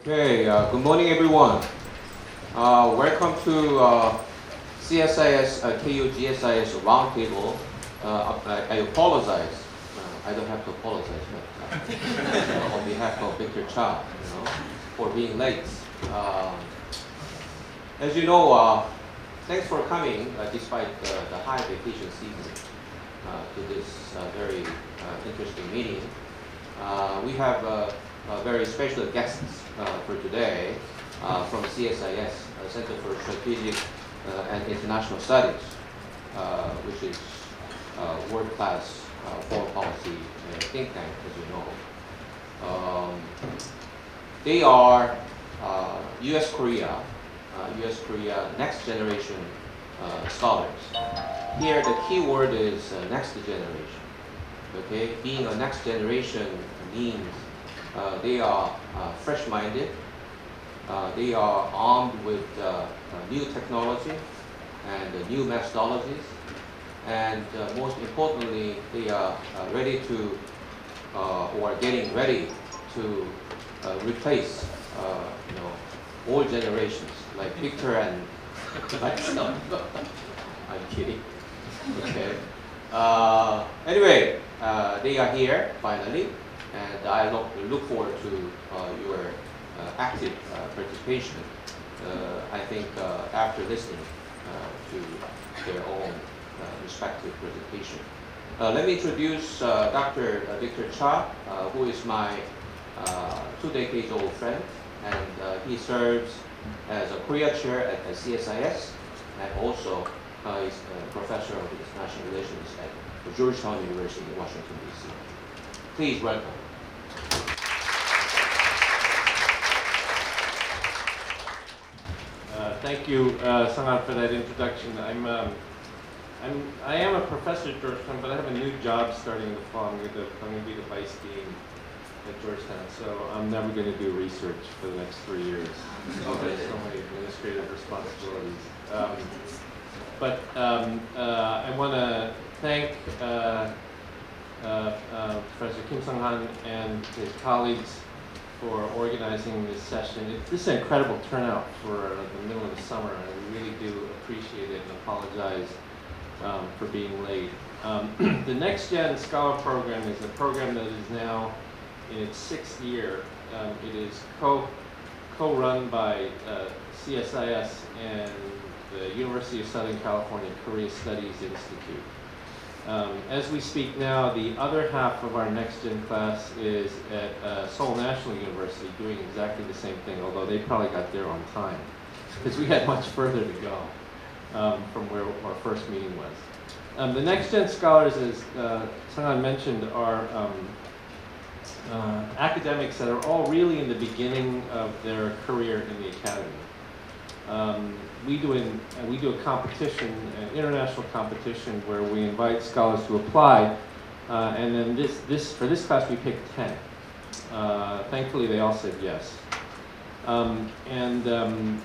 Okay, good morning everyone. Welcome to CSIS-KU GSIS Roundtable. I apologize. I don't have to apologize, but on behalf of Victor Cha, for being late. As you know, thanks for coming despite the high vacation season to this very interesting meeting. We have very special guests for today from CSIS, Center for Strategic and International Studies, which is world-class foreign policy think tank, as you know. They are US-Korea next generation scholars. Here the key word is next generation. Okay, being a next generation means they are fresh-minded, they are armed with new technology and new methodologies, and most importantly, they are ready to, or getting ready to replace old generations like Victor and myself. I'm kidding. Okay. Anyway, they are here finally. And I look forward to your active participation. I think after listening to their own respective presentation. Let me introduce Dr. Victor Cha, who is my 2 decades old friend, and he serves as a Korea chair at CSIS, and also is a professor of international relations at Georgetown University in Washington, D.C. Please welcome. Thank you, Sangat, for that introduction. I am a professor at Georgetown, but I have a new job starting in the fall. I'm going to be the vice dean at Georgetown, so I'm never going to do research for the next 3 years. So many administrative responsibilities. I want to thank Professor Kim Sung-han and his colleagues for organizing this session. This is an incredible turnout for the middle of the summer, and we really do appreciate it and apologize for being late. The NextGen Scholar Program is a program that is now in its 6th year. It is co-run by CSIS and the University of Southern California Korea Studies Institute. As we speak now, the other half of our NextGen class is at Seoul National University doing exactly the same thing, although they probably got there on time, because we had much further to go from where our first meeting was. The NextGen scholars, as Sang-han mentioned, are academics that are all really in the beginning of their career in the academy. We do a competition, an international competition, where we invite scholars to apply, and then for this class we picked 10. Thankfully, they all said yes,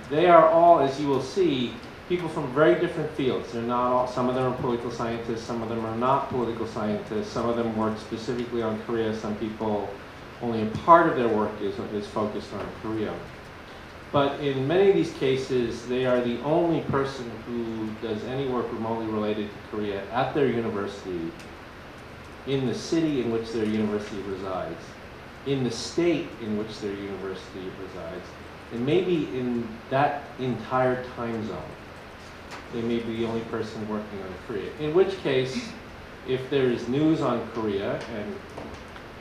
they are all, as you will see, people from very different fields. They're not all. Some of them are political scientists. Some of them are not political scientists. Some of them work specifically on Korea. Some people, only a part of their work is focused on Korea. But in many of these cases, they are the only person who does any work remotely related to Korea at their university, in the city in which their university resides, in the state in which their university resides, and maybe in that entire time zone. They may be the only person working on Korea. In which case, if there is news on Korea, and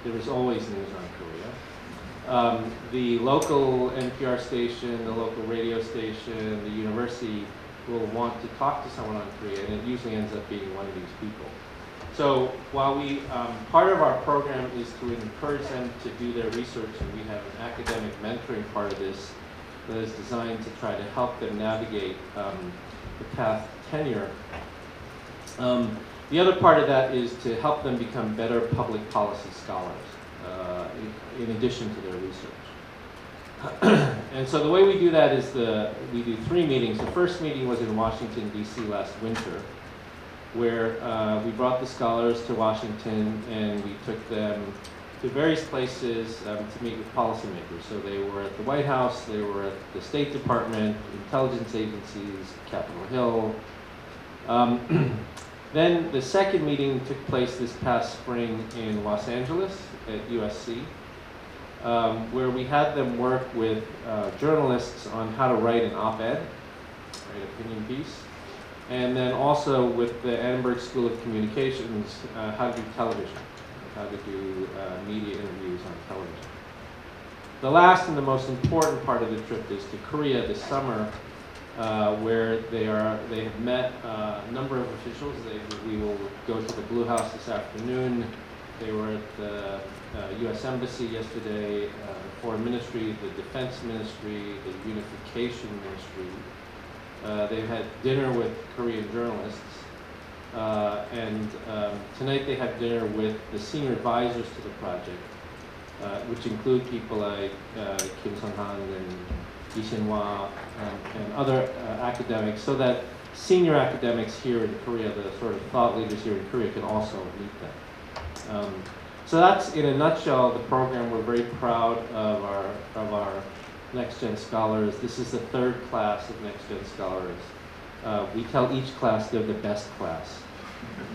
there is always news on Korea, the local NPR station, the local radio station, the university will want to talk to someone on Korea, and it usually ends up being one of these people. So while part of our program is to encourage them to do their research, and we have an academic mentoring part of this that is designed to try to help them navigate the path to tenure. The other part of that is to help them become better public policy scholars, in addition to their research. And so the way we do that is we do 3 meetings. The first meeting was in Washington, D.C. last winter, where we brought the scholars to Washington and we took them to various places to meet with policymakers. So they were at the White House, they were at the State Department, intelligence agencies, Capitol Hill. Then the second meeting took place this past spring in Los Angeles at USC, where we had them work with journalists on how to write an op-ed, write opinion piece, and then also with the Annenberg School of Communications, how to do television, how to do media interviews on television. The last and the most important part of the trip is to Korea this summer, where they have met a number of officials. We will go to the Blue House this afternoon. They were at the U.S. Embassy yesterday, the Foreign Ministry, the Defense Ministry, the Unification Ministry. They've had dinner with Korean journalists. And tonight they have dinner with the senior advisors to the project, which include people like Kim Sung-han and Lee Shin-hwa and other academics, so that senior academics here in Korea, the sort of thought leaders here in Korea, can also meet them. So that's, in a nutshell, the program. We're very proud of our NextGen Scholars. This is the third class of NextGen Scholars. We tell each class they're the best class.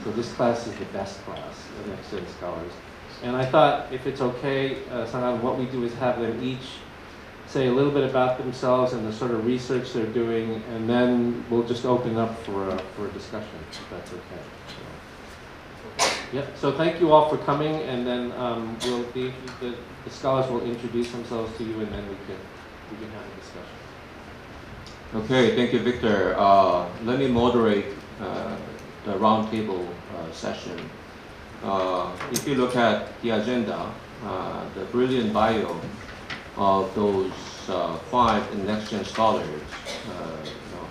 So this class is the best class of NextGen Scholars. And I thought, if it's okay, Sang-han, what we do is have them each say a little bit about themselves and the sort of research they're doing, and then we'll just open up for a discussion, if that's okay. Yep. So thank you all for coming, and then the scholars will introduce themselves to you, and then we can have a discussion. Okay, thank you, Victor. Let me moderate the roundtable session. If you look at the agenda, the brilliant bio of those 5 NextGen scholars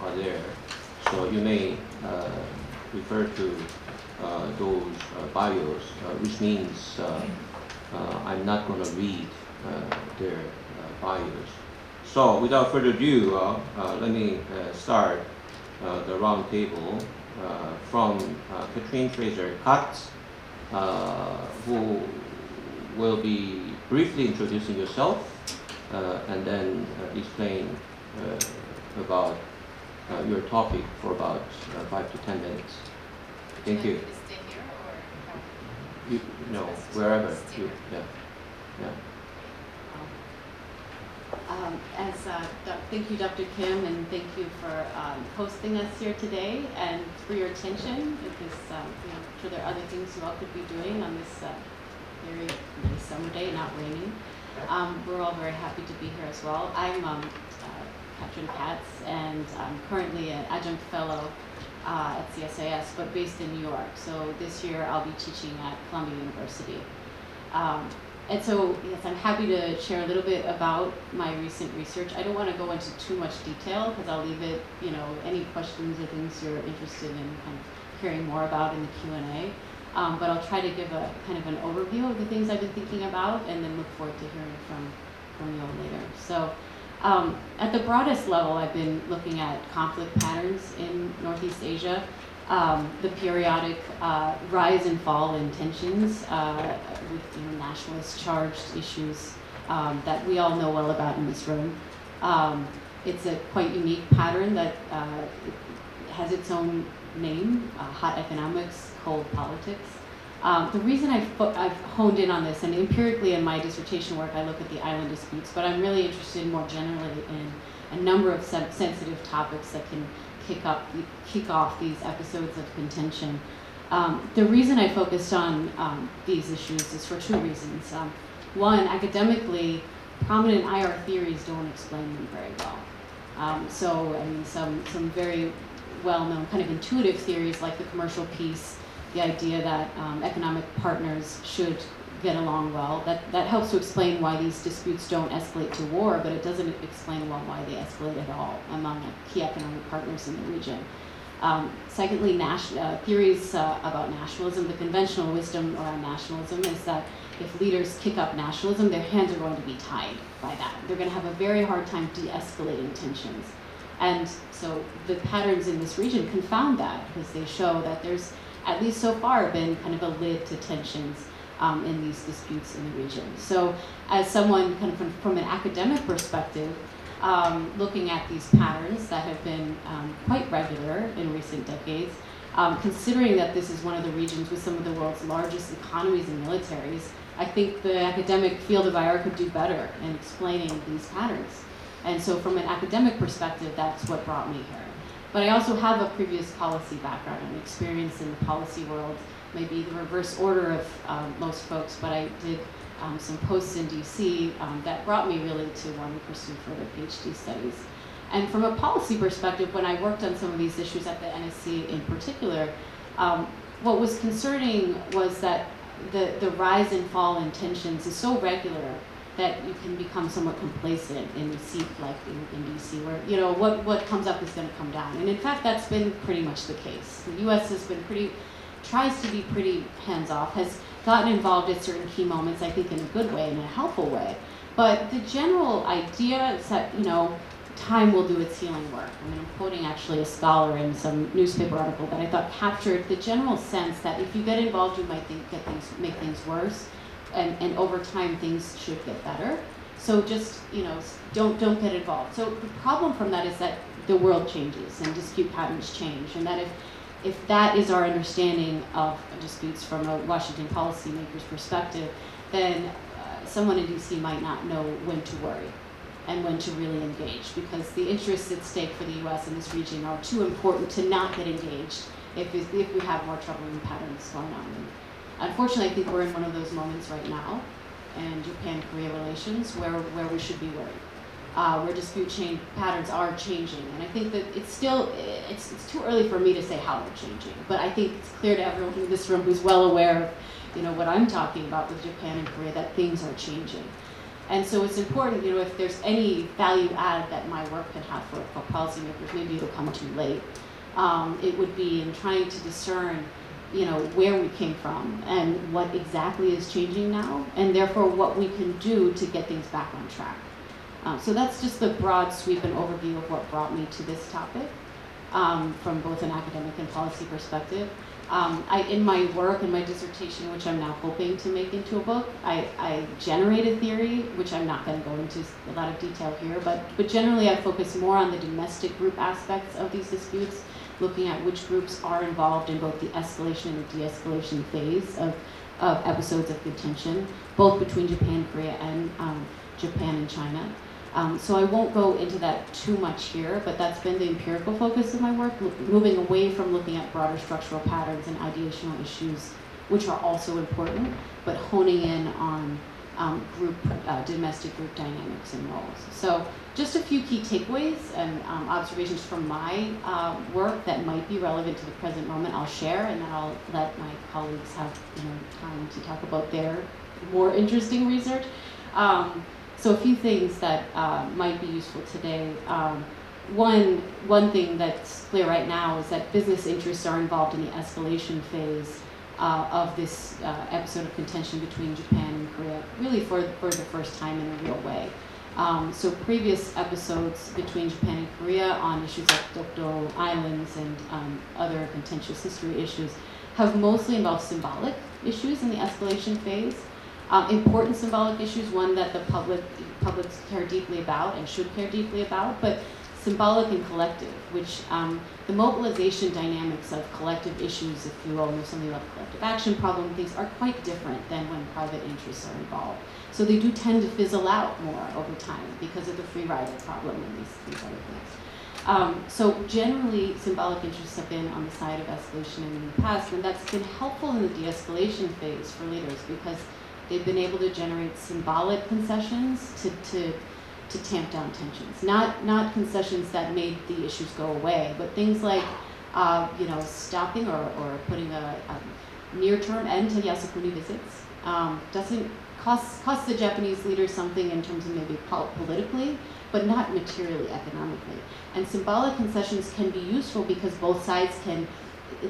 are there. So you may refer to those bios, which means I'm not going to read their bios. So without further ado, let me start the roundtable from Katrine Fraser-Katz, who will be briefly introducing yourself and then explain about your topic for about 5 to 10 minutes. Thank you. Stay here or no, wherever. Thank you, Dr. Kim, and thank you for hosting us here today and for your attention, because I'm sure there are other things you all could be doing on this very nice summer day, not raining. We're all very happy to be here as well. I'm Katrin Katz, and I'm currently an adjunct fellow at CSIS, but based in New York. So this year I'll be teaching at Columbia University. And so, yes, I'm happy to share a little bit about my recent research. I don't want to go into too much detail because I'll leave it, any questions or things you're interested in kind of hearing more about in the Q&A. But I'll try to give a kind of an overview of the things I've been thinking about, and then look forward to hearing from you all later. So at the broadest level, I've been looking at conflict patterns in Northeast Asia, the periodic rise and fall in tensions with nationalist charged issues that we all know well about in this room. It's a quite unique pattern that has its own name, hot economics, cold politics. The reason I've honed in on this, and empirically in my dissertation work I look at the island disputes, but I'm really interested more generally in a number of sensitive topics that can kick off these episodes of contention. The reason I focused on these issues is for 2 reasons. One, academically, prominent IR theories don't explain them very well. Some very well-known kind of intuitive theories like the commercial peace, the idea that economic partners should get along well, that helps to explain why these disputes don't escalate to war, but it doesn't explain well why they escalate at all among key economic partners in the region. Secondly, theories about nationalism, the conventional wisdom around nationalism is that if leaders kick up nationalism, their hands are going to be tied by that. They're going to have a very hard time de-escalating tensions. And so the patterns in this region confound that, because they show that there's, at least so far, been kind of a lid to tensions in these disputes in the region. So as someone kind of from an academic perspective, looking at these patterns that have been quite regular in recent decades, considering that this is one of the regions with some of the world's largest economies and militaries, I think the academic field of IR could do better in explaining these patterns. And so from an academic perspective, that's what brought me here. But I also have a previous policy background and experience in the policy world, maybe the reverse order of most folks, but I did some posts in DC that brought me really to want to pursue further PhD studies. And from a policy perspective, when I worked on some of these issues at the NSC in particular, what was concerning was that the rise and fall in tensions is so regular that you can become somewhat complacent in a seat like in DC, where what comes up is going to come down. And in fact, that's been pretty much the case. The U.S. has been tries to be pretty hands-off, has gotten involved at certain key moments, I think in a good way, in a helpful way. But the general idea is that, time will do its healing work. I mean, I'm quoting actually a scholar in some newspaper article that I thought captured the general sense that if you get involved, you might make things worse, and over time things should get better. So just don't get involved. So the problem from that is that the world changes and dispute patterns change, and that if that is our understanding of disputes from a Washington policymaker's perspective, then someone in DC might not know when to worry and when to really engage, because the interests at stake for the US and this region are too important to not get engaged if we have more troubling patterns going on. And unfortunately, I think we're in one of those moments right now in Japan-Korea relations where we should be worried, where dispute patterns are changing. And I think that it's too early for me to say how they're changing, but I think it's clear to everyone in this room who's well aware of what I'm talking about with Japan and Korea, that things are changing. And so it's important, if there's any value add that my work can have for policymakers, maybe it'll come too late. It would be in trying to discern, where we came from and what exactly is changing now, and therefore what we can do to get things back on track. So that's just the broad sweep and overview of what brought me to this topic from both an academic and policy perspective. In my work, in my dissertation, which I'm now hoping to make into a book, I generate a theory, which I'm not going to go into a lot of detail here, but generally I focus more on the domestic group aspects of these disputes, looking at which groups are involved in both the escalation and the de-escalation phase of episodes of contention, both between Japan, Korea, and Japan and China. So I won't go into that too much here, but that's been the empirical focus of my work, moving away from looking at broader structural patterns and ideational issues, which are also important, but honing in on domestic group dynamics and roles. So just a few key takeaways and observations from my work that might be relevant to the present moment I'll share, and then I'll let my colleagues have time to talk about their more interesting research. So a few things that might be useful today. One thing that's clear right now is that business interests are involved in the escalation phase of this episode of contention between Japan and Korea, really for the first time in a real way. So previous episodes between Japan and Korea on issues like Dokdo Islands and other contentious history issues have mostly involved symbolic issues in the escalation phase. Important symbolic issues, one that the public care deeply about and should care deeply about, but symbolic and collective, which the mobilization dynamics of collective issues, if you all know something about the collective action problem, things are quite different than when private interests are involved. So they do tend to fizzle out more over time because of the free rider problem and these other things. So generally, symbolic interests have been on the side of escalation in the past, and that's been helpful in the de-escalation phase for leaders because they've been able to generate symbolic concessions to tamp down tensions. Not concessions that made the issues go away, but things like stopping or putting a near-term end to Yasukuni visits doesn't cost the Japanese leaders something in terms of maybe politically, but not materially economically. And symbolic concessions can be useful because both sides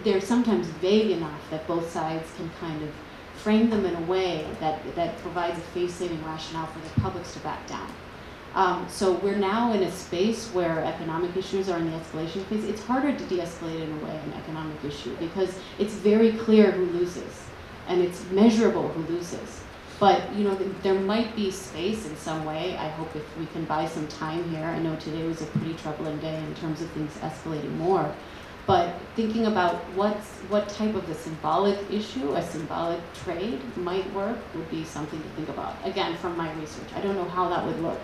they're sometimes vague enough that both sides can kind of frame them in a way that provides a face-saving rationale for the publics to back down. So we're now in a space where economic issues are in the escalation phase. It's harder to de-escalate in a way an economic issue because it's very clear who loses. and it's measurable who loses. But there might be space in some way. I hope if we can buy some time here. I know today was a pretty troubling day in terms of things escalating more. But thinking about what type of a symbolic issue, a symbolic trade might work would be something to think about. Again, from my research, I don't know how that would look,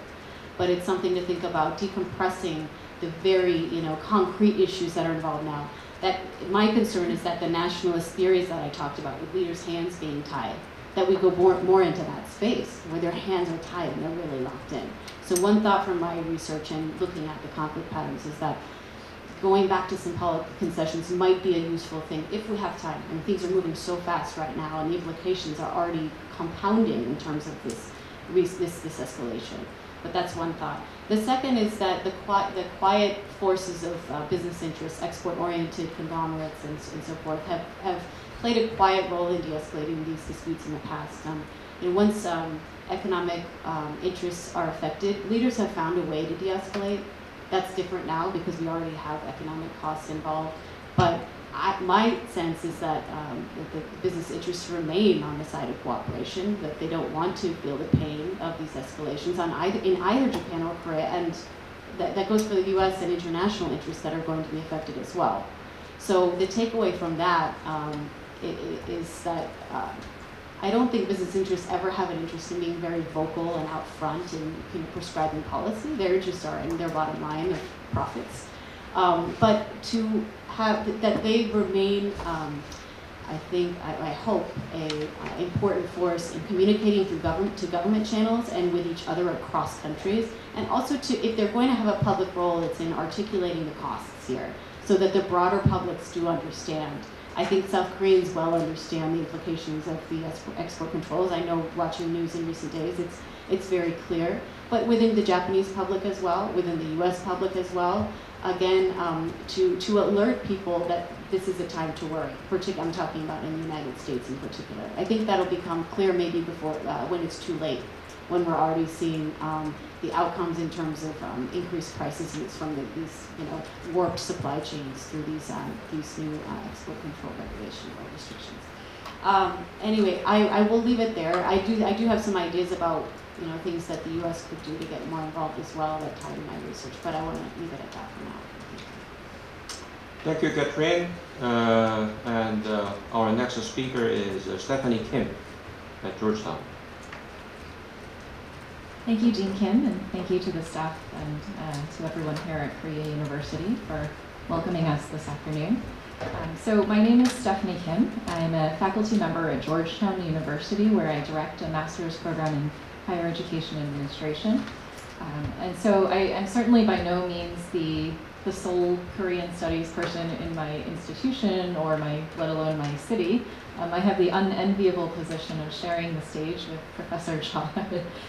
but it's something to think about, decompressing the very concrete issues that are involved now. That my concern is that the nationalist theories that I talked about, with leaders' hands being tied, that we go more into that space where their hands are tied and they're really locked in. So one thought from my research and looking at the conflict patterns is that going back to symbolic concessions might be a useful thing if we have time. And things are moving so fast right now, and the implications are already compounding in terms of this escalation. But that's one thought. The second is that the quiet forces of business interests, export-oriented conglomerates and so forth, have played a quiet role in de-escalating these disputes in the past. Once economic interests are affected, leaders have found a way to de-escalate. That's different now because we already have economic costs involved. But my sense is that the business interests remain on the side of cooperation, that they don't want to feel the pain of these escalations in either Japan or Korea, and that goes for the US and international interests that are going to be affected as well. So the takeaway from that is that I don't think business interests ever have an interest in being very vocal and out front in prescribing policy. Their interests are in their bottom line of profits. But to have that they remain, I hope, an important force in communicating through government channels and with each other across countries, and also if they're going to have a public role, it's in articulating the costs here, so that the broader publics do understand. I think South Koreans well understand the implications of the export controls. I know watching news in recent days, it's very clear. But within the Japanese public as well, within the US public as well, again, to alert people that this is a time to worry. I'm talking about in the United States in particular. I think that'll become clear maybe before, when it's too late, when we're already seeing the outcomes in terms of increased prices from these warped supply chains through these new export control regulation or restrictions. Anyway, I will leave it there. I do have some ideas about things that the U.S. could do to get more involved as well that tie to my research, but I want to leave it at that for now. Thank you, Catherine. And our next speaker is Stephanie Kim at Georgetown. Thank you, Jean Kim, and thank you to the staff and to everyone here at Korea University for welcoming us this afternoon. So my name is Stephanie Kim. I'm a faculty member at Georgetown University, where I direct a master's program in higher education administration. And so I'm certainly by no means the sole Korean studies person in my institution or let alone my city. I have the unenviable position of sharing the stage with Professor Cha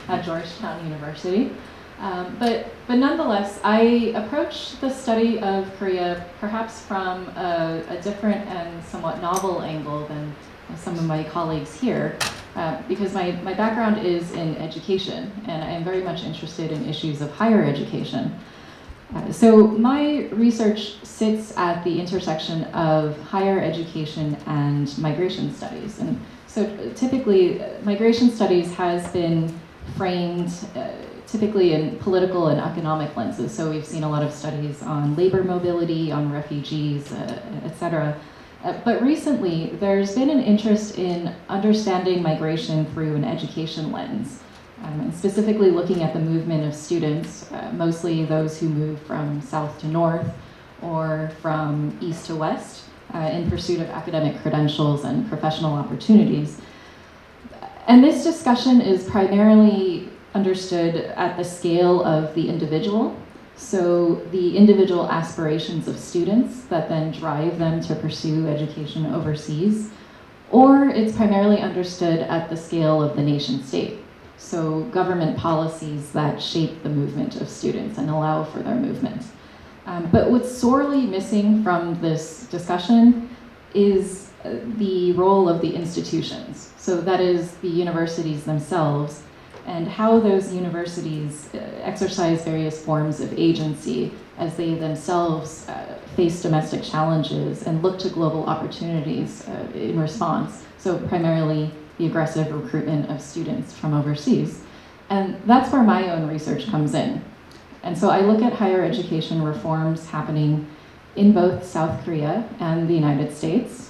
at Georgetown University. But nonetheless, I approach the study of Korea perhaps from a different and somewhat novel angle than some of my colleagues here, because my background is in education, and I am very much interested in issues of higher education. So my research sits at the intersection of higher education and migration studies. And so typically, migration studies has been framed typically in political and economic lenses. So we've seen a lot of studies on labor mobility, on refugees, et cetera. But recently, there's been an interest in understanding migration through an education lens. And specifically looking at the movement of students, mostly those who move from south to north or from east to west in pursuit of academic credentials and professional opportunities. And this discussion is primarily understood at the scale of the individual. So the individual aspirations of students that then drive them to pursue education overseas, or it's primarily understood at the scale of the nation state. So government policies that shape the movement of students and allow for their movement. But what's sorely missing from this discussion is the role of the institutions. So that is the universities themselves and how those universities exercise various forms of agency as they themselves face domestic challenges and look to global opportunities in response. So primarily the aggressive recruitment of students from overseas. And that's where my own research comes in. And so I look at higher education reforms happening in both South Korea and the United States.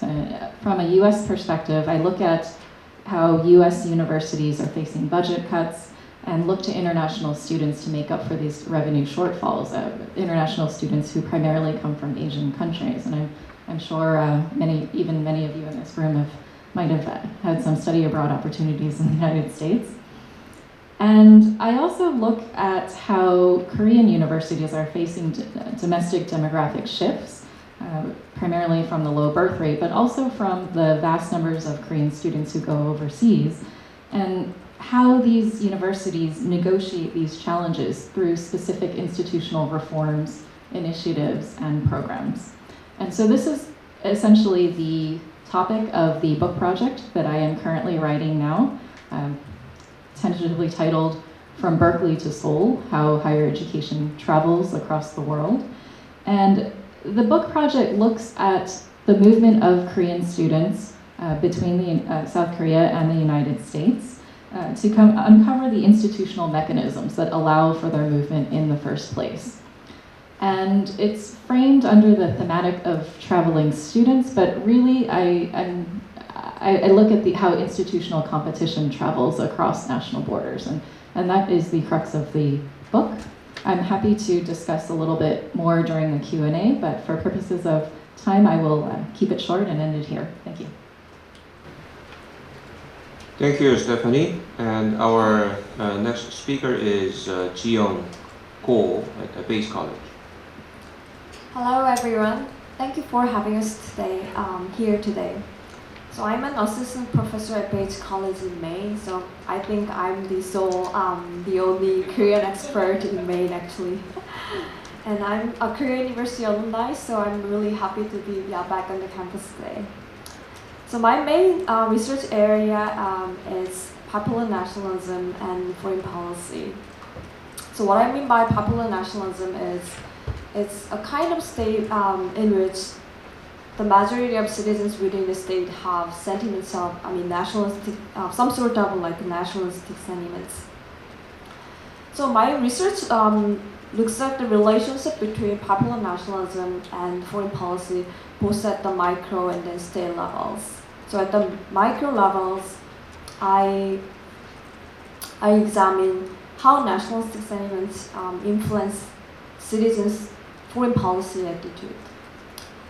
From a US perspective, I look at how US universities are facing budget cuts and look to international students to make up for these revenue shortfalls, international students who primarily come from Asian countries. And I'm sure many of you in this room might have had some study abroad opportunities in the United States. And I also look at how Korean universities are facing domestic demographic shifts, primarily from the low birth rate, but also from the vast numbers of Korean students who go overseas, and how these universities negotiate these challenges through specific institutional reforms, initiatives, and programs. And so this is essentially the topic of the book project that I am currently writing now, tentatively titled From Berkeley to Seoul, How Higher Education Travels Across the World. And the book project looks at the movement of Korean students between South Korea and the United States to uncover the institutional mechanisms that allow for their movement in the first place. And it's framed under the thematic of traveling students, but really I look at how institutional competition travels across national borders, and that is the crux of the book. I'm happy to discuss a little bit more during the Q&A, but for purposes of time, I will keep it short and end it here. Thank you. Thank you, Stephanie. And our next speaker is Jiyoung Ko at Base College. Hello, everyone. Thank you for having us today here today. So I'm an assistant professor at Bates College in Maine, so I think I'm the only Korean expert in Maine actually. And I'm a Korea University alumni, so I'm really happy to be back on the campus today. So my main research area is popular nationalism and foreign policy. So what I mean by popular nationalism is it's a kind of state in which the majority of citizens within the state have sentiments of, nationalistic, some sort of nationalistic sentiments. So my research looks at the relationship between popular nationalism and foreign policy, both at the micro and then state levels. So at the micro levels, I examine how nationalistic sentiments influence citizens' foreign policy attitude.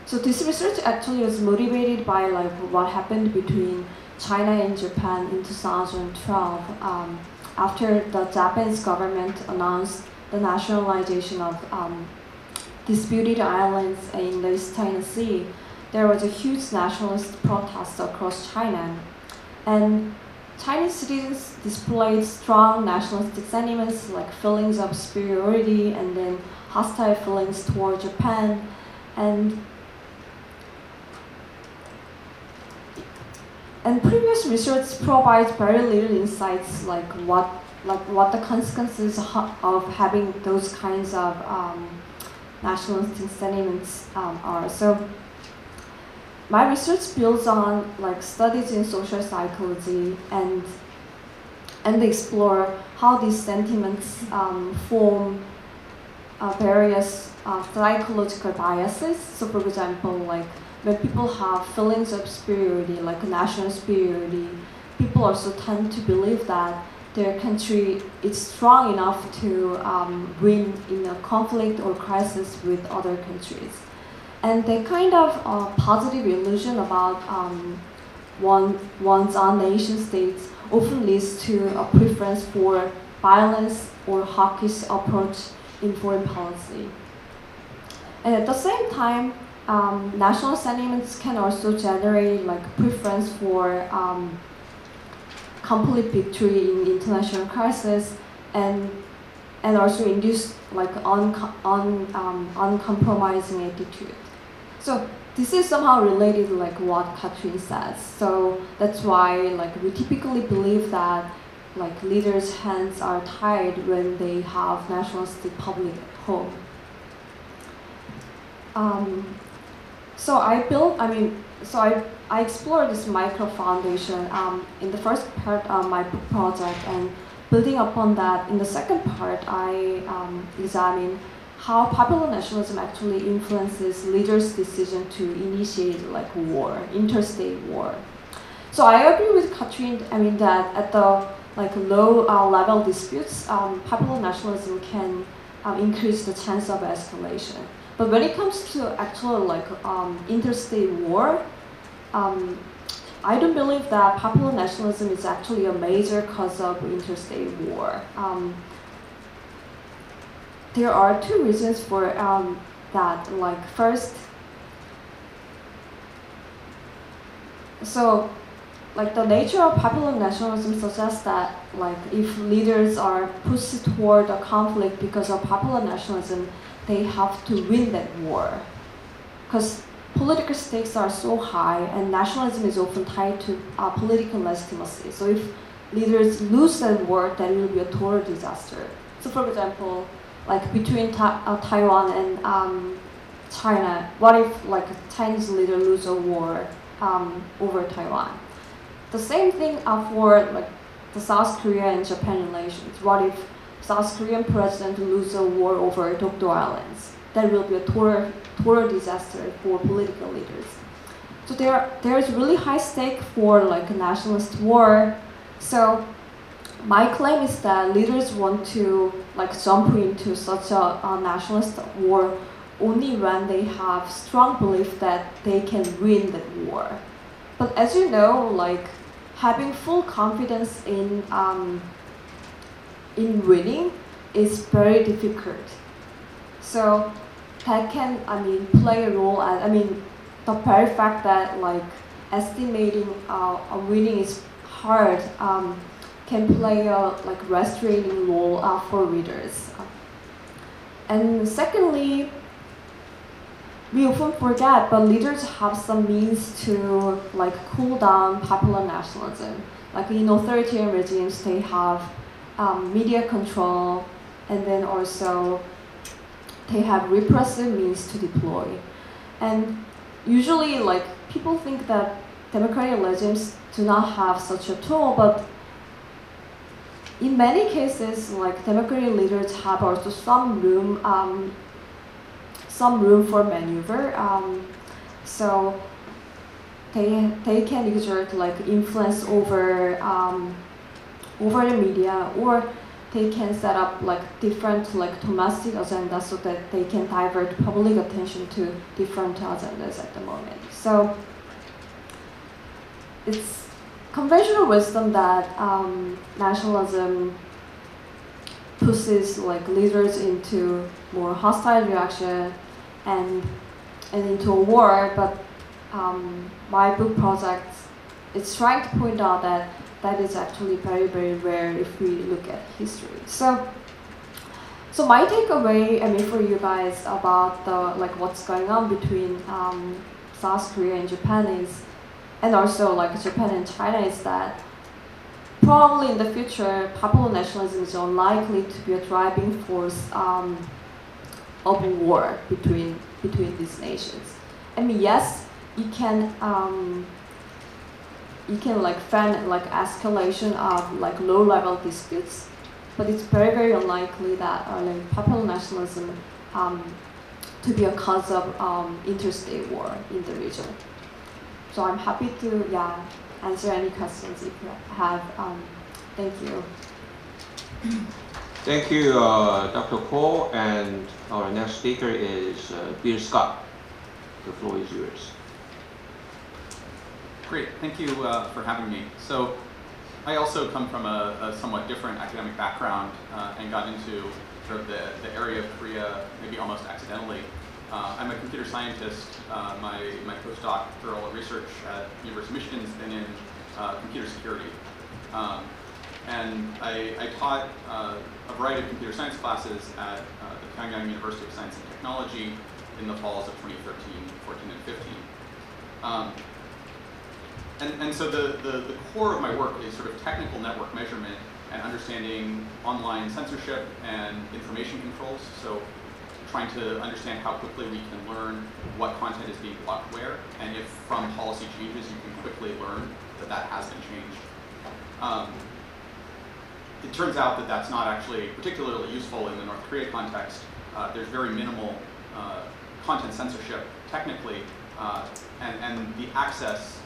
So this research actually was motivated by what happened between China and Japan in 2012 after the Japanese government announced the nationalization of disputed islands in the East China Sea. There was a huge nationalist protest across China, and Chinese citizens displayed strong nationalistic sentiments like feelings of superiority and then hostile feelings toward Japan. And previous research provides very little insights like what the consequences of having those kinds of nationalistic sentiments are. So my research builds on studies in social psychology and explore how these sentiments form various psychological biases. So for example, when people have feelings of superiority, like national superiority, people also tend to believe that their country is strong enough to win in a conflict or crisis with other countries. And the kind of positive illusion about one's own nation states often leads to a preference for violence or hawkish approach in foreign policy. And at the same time, national sentiments can also generate preference for complete victory in international crisis, and also induce uncompromising attitude. So this is somehow related to what Katrin says. So that's why we typically believe that like leaders' hands are tied when they have nationalistic public at home. So I explored this micro foundation in the first part of my book project, and building upon that, in the second part, I examine how popular nationalism actually influences leaders' decision to initiate like war, interstate war. So I agree with Katrin. That at the like low level disputes, popular nationalism can increase the chance of escalation. But when it comes to actual like interstate war, I don't believe that popular nationalism is actually a major cause of interstate war. There are two reasons for that. Like first, so like the nature of popular nationalism suggests that like if leaders are pushed toward a conflict because of popular nationalism, they have to win that war. Because political stakes are so high and nationalism is often tied to political legitimacy. So if leaders lose that war, that will be a total disaster. So for example, like between Taiwan and China, what if like a Chinese leader lose a war over Taiwan? The same thing for like the South Korea and Japan relations. What if South Korean president lose a war over Dokdo Islands? That will be a total disaster for political leaders. So there is really high stake for like a nationalist war. So my claim is that leaders want to like jump into such a nationalist war only when they have strong belief that they can win that war. But as you know, like having full confidence in winning is very difficult. So that can play a role. The very fact that like estimating a winning is hard can play a like restraining role for readers. And secondly, we often forget, but leaders have some means to like cool down popular nationalism. Like in authoritarian regimes, they have media control, and then also they have repressive means to deploy. And usually, like people think that democratic regimes do not have such a tool, but in many cases, like democratic leaders have also some room for maneuver. So they can exert like influence over the media, or they can set up like different like domestic agendas so that they can divert public attention to different agendas at the moment. So it's conventional wisdom that nationalism pushes like leaders into more hostile reaction and into a war, but my book project is trying to point out that that is actually very, very rare if we look at history. So my takeaway, for you guys about the like what's going on between South Korea and Japan is, and also like Japan and China, is that probably in the future, popular nationalism is unlikely to be a driving force of a war between these nations. Yes, you can like fan like escalation of like low-level disputes, but it's very, very unlikely that like popular nationalism to be a cause of interstate war in the region. So I'm happy to answer any questions if you have. Thank you. Thank you, Dr. Ko, and our next speaker is Peter Scott. The floor is yours. Great, thank you for having me. So I also come from a somewhat different academic background and got into sort of the area of Korea maybe almost accidentally. I'm a computer scientist. My postdoctoral research at University of Michigan has been in computer security. And I taught a variety of computer science classes at the Pyongyang University of Science and Technology in the falls of 2013, 14, and 15. And so the core of my work is sort of technical network measurement and understanding online censorship and information controls. So trying to understand how quickly we can learn what content is being blocked where, and if from policy changes you can quickly learn that that has been changed. It turns out that that's not actually particularly useful in the North Korea context. There's very minimal content censorship technically, and the access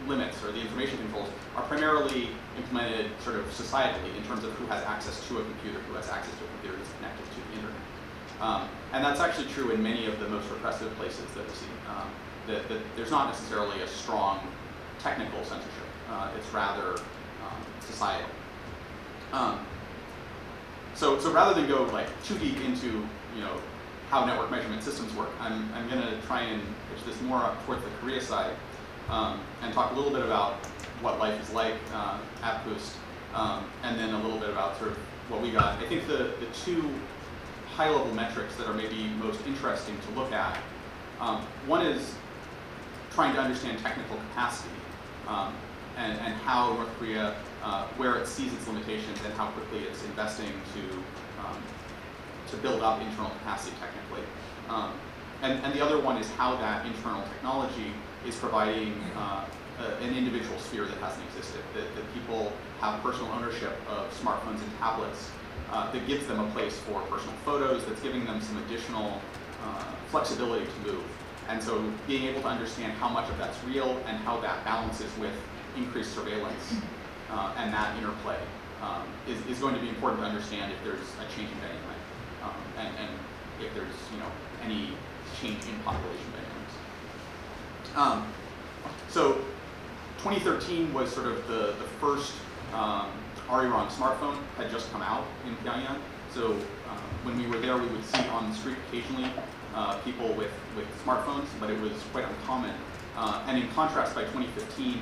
limits or the information controls are primarily implemented sort of societally in terms of who has access to a computer, who has access to a computer that's connected to the internet. And that's actually true in many of the most repressive places that we see. That there's not necessarily a strong technical censorship. It's rather societal. So rather than go like too deep into how network measurement systems work, I'm going to try and pitch this more up towards the Korea side and talk a little bit about what life is like at Boost, and then a little bit about sort of what we got. I think the two high-level metrics that are maybe most interesting to look at, one is trying to understand technical capacity and how North Korea, where it sees its limitations and how quickly it's investing to build up internal capacity technically. And the other one is how that internal technology is providing an individual sphere that hasn't existed, that people have personal ownership of smartphones and tablets, that gives them a place for personal photos, that's giving them some additional flexibility to move. And so being able to understand how much of that's real and how that balances with increased surveillance and that interplay is going to be important to understand if there's a change in dynamic and if there's any change in population dynamics. So 2013 was sort of the first Arirang smartphone had just come out in Pyongyang. So when we were there, we would see on the street occasionally people with smartphones, but it was quite uncommon. And in contrast, by 2015,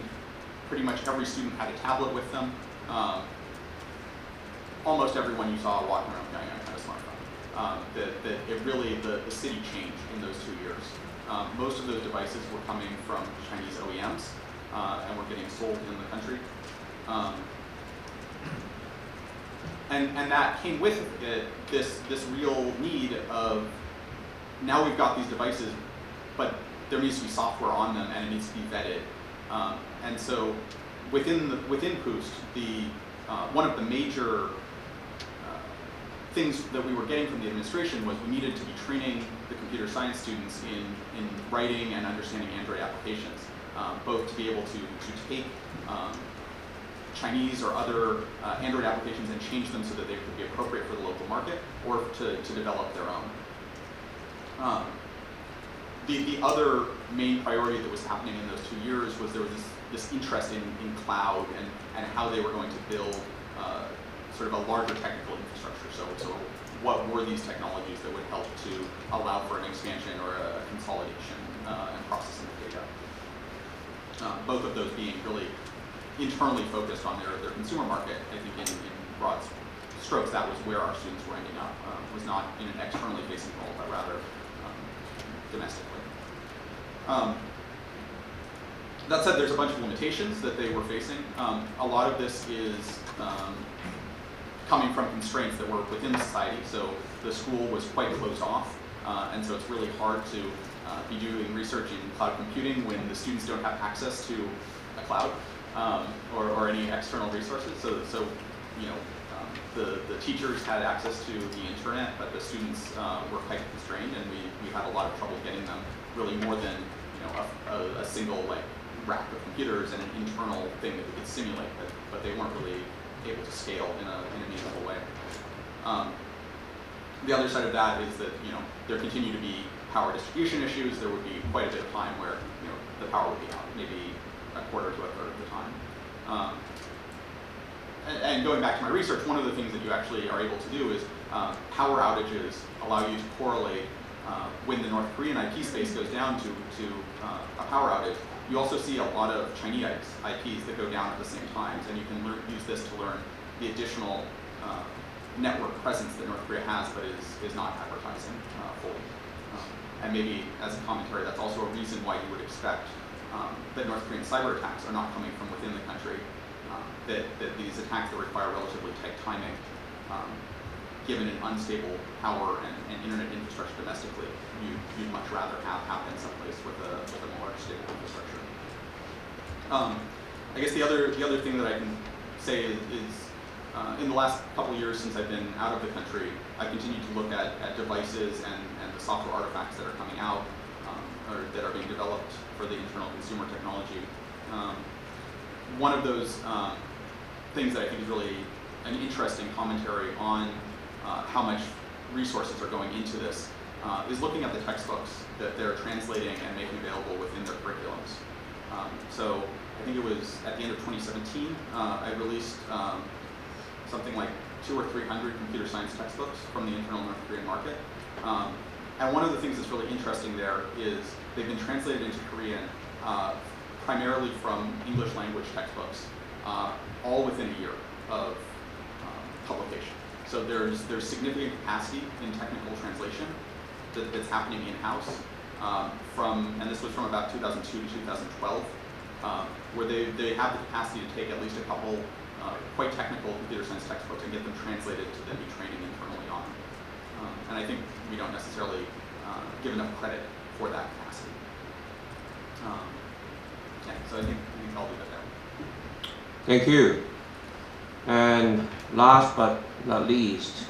pretty much every student had a tablet with them. Almost everyone you saw walking around Pyongyang had a smartphone. The city changed in those 2 years. Most of those devices were coming from Chinese OEMs and were getting sold in the country. And that came with it, this real need of, now we've got these devices, but there needs to be software on them and it needs to be vetted. And so within Boost, one of the major things that we were getting from the administration was we needed to be training the computer science students in writing and understanding Android applications, both to be able to take Chinese or other Android applications and change them so that they could be appropriate for the local market, or to develop their own. The other main priority that was happening in those 2 years was there was this interest in cloud and how they were going to build sort of a larger technical infrastructure. So what were these technologies that would help to allow for an expansion or a consolidation and processing of data? Both of those being really internally focused on their consumer market. I think in broad strokes, that was where our students were ending up. Was not in an externally facing role, but rather domestically. That said, there's a bunch of limitations that they were facing. A lot of this is coming from constraints that were within society. So the school was quite closed off, and so it's really hard to be doing research in cloud computing when the students don't have access to a cloud or any external resources. So the teachers had access to the internet, but the students were quite constrained, and we had a lot of trouble getting them really more than a single rack of computers and an internal thing that we could simulate, but they weren't really able to scale in a meaningful way. The other side of that is that there continue to be power distribution issues. There would be quite a bit of time where the power would be out, maybe a quarter to a third of the time. And going back to my research, one of the things that you actually are able to do is power outages allow you to correlate when the North Korean IP space goes down to a power outage. You also see a lot of Chinese IPs that go down at the same times, and you can use this to learn the additional network presence that North Korea has, but is not advertising fully. And maybe as a commentary, that's also a reason why you would expect that North Korean cyber attacks are not coming from within the country, that these attacks that require relatively tight timing, given an unstable power and internet infrastructure domestically, you'd much rather have happen someplace with a more stable infrastructure. I guess the other thing that I can say is in the last couple of years since I've been out of the country, I've continued to look at devices and the software artifacts that are coming out or that are being developed for the internal consumer technology. One of those things that I think is really an interesting commentary on how much resources are going into this is looking at the textbooks that they're translating and making available within their curriculums. So I think it was at the end of 2017, I released something like 200 or 300 computer science textbooks from the internal North Korean market. And one of the things that's really interesting there is they've been translated into Korean primarily from English language textbooks, all within a year of publication. So there's significant capacity in technical translation that's happening in-house, and this was from about 2002 to 2012, where they have the capacity to take at least a couple quite technical computer science textbooks and get them translated to then be training internally on. And I think we don't necessarily give enough credit for that capacity. Yeah, so I think I'll leave it there. Thank you. And last but not least,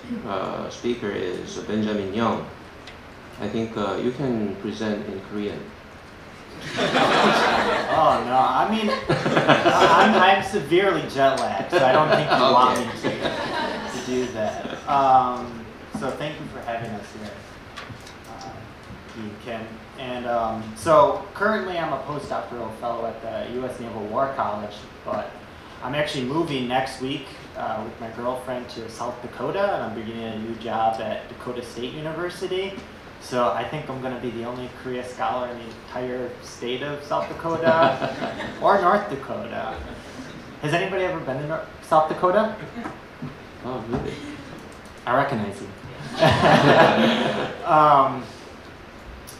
speaker is Benjamin Young. I think you can present in Korean. Oh no, I mean, I'm severely jet lagged, so I don't think you want me to do that. So thank you for having us here, Kim. And so currently I'm a postdoctoral fellow at the U.S. Naval War College, but I'm actually moving next week with my girlfriend to South Dakota, and I'm beginning a new job at Dakota State University. So I think I'm going to be the only Korea scholar in the entire state of South Dakota or North Dakota. Has anybody ever been to South Dakota? Oh, really? I recognize you.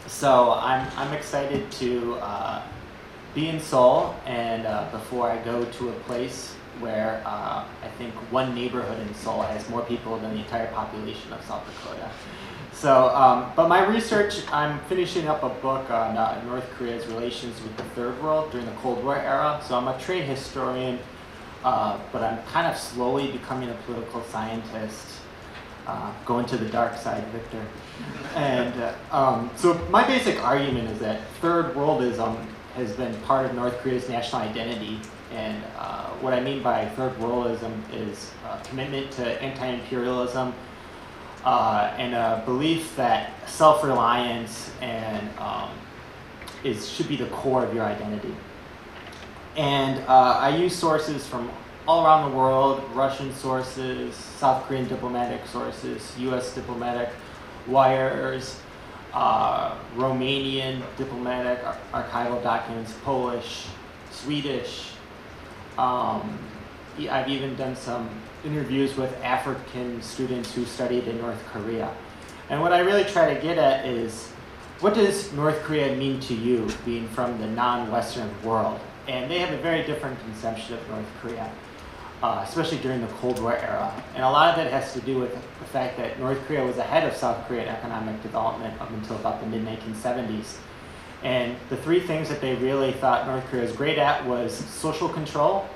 So I'm excited to be in Seoul, and before I go to a place where I think one neighborhood in Seoul has more people than the entire population of South Dakota. So, but my research, I'm finishing up a book on North Korea's relations with the Third World during the Cold War era. So I'm a trained historian, but I'm kind of slowly becoming a political scientist, going to the dark side, Victor. And so my basic argument is that Third Worldism has been part of North Korea's national identity. And what I mean by Third Worldism is commitment to anti-imperialism, and a belief that self-reliance and should be the core of your identity. And I use sources from all around the world: Russian sources, South Korean diplomatic sources, U.S. diplomatic wires, Romanian diplomatic archival documents, Polish, Swedish. I've even done some interviews with African students who studied in North Korea. And what I really try to get at is, what does North Korea mean to you, being from the non-Western world? And they have a very different conception of North Korea, especially during the Cold War era. And a lot of that has to do with the fact that North Korea was ahead of South Korea in economic development up until about the mid-1970s. And the three things that they really thought North Korea was great at was social control,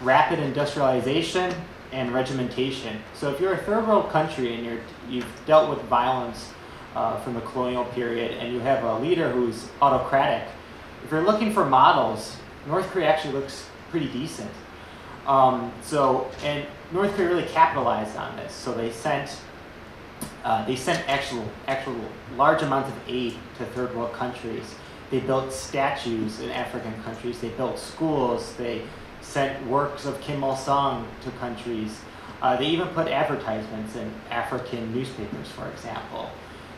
rapid industrialization, and regimentation. So if you're a third world country and you've dealt with violence from the colonial period, and you have a leader who's autocratic, if you're looking for models, North Korea actually looks pretty decent. And North Korea really capitalized on this. So they sent actual large amounts of aid to third world countries. They built statues in African countries. They built schools. They sent works of Kim Il-sung to countries. They even put advertisements in African newspapers, for example.